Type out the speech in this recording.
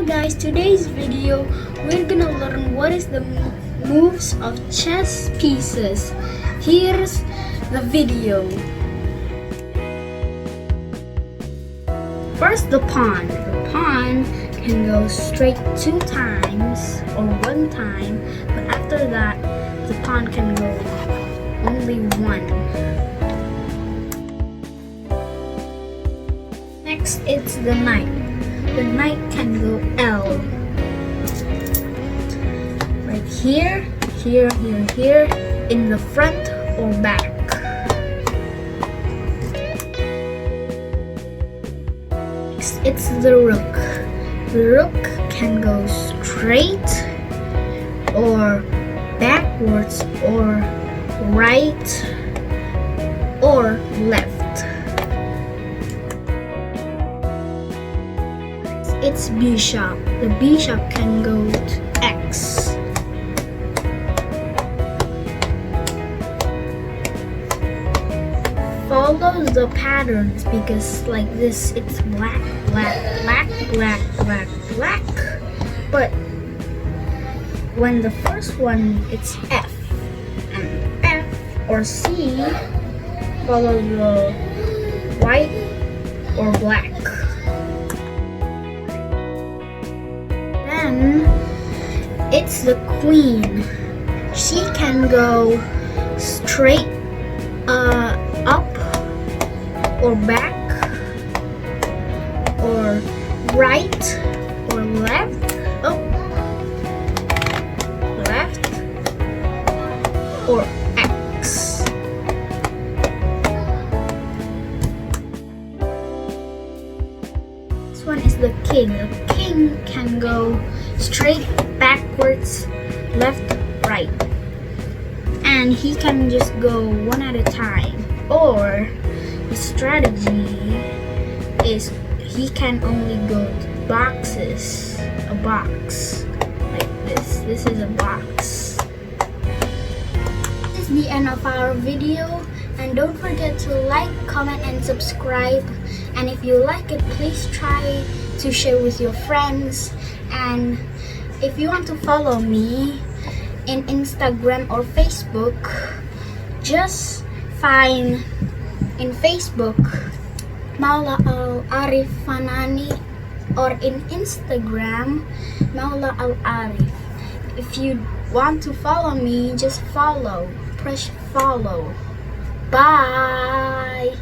guys, today's video we're gonna learn what is the moves of chess pieces. Here's the video. First, the pawn. The pawn can go straight 2 times or 1 time, but after that the pawn can go only 1. Next, it's the knight. The knight can go L. Right here, here, in the front or back. Next, it's the rook. The rook can go straight or backwards or right or left. It's bishop. The bishop can go to X. Follow the patterns because like this, it's black, black, black, black, black, black. But when the first one, it's F. And F or C, follow the white or black. Then it's the queen. She can go straight up or back or right or left. Oh, left or X. This one is the king. The king can go straight, backwards, left, right. And he can just go one at a time. Or the strategy is he can only go to boxes. A box. Like this. This is a box. This is the end of our video. And don't forget to like, comment, and subscribe. And if you like it, please try to share with your friends. And if you want to follow me in Instagram or Facebook, just find in Facebook Maula Al Arif Fanani, or in Instagram Maula Al Arif. If you want to follow me, just follow. Press follow. Bye.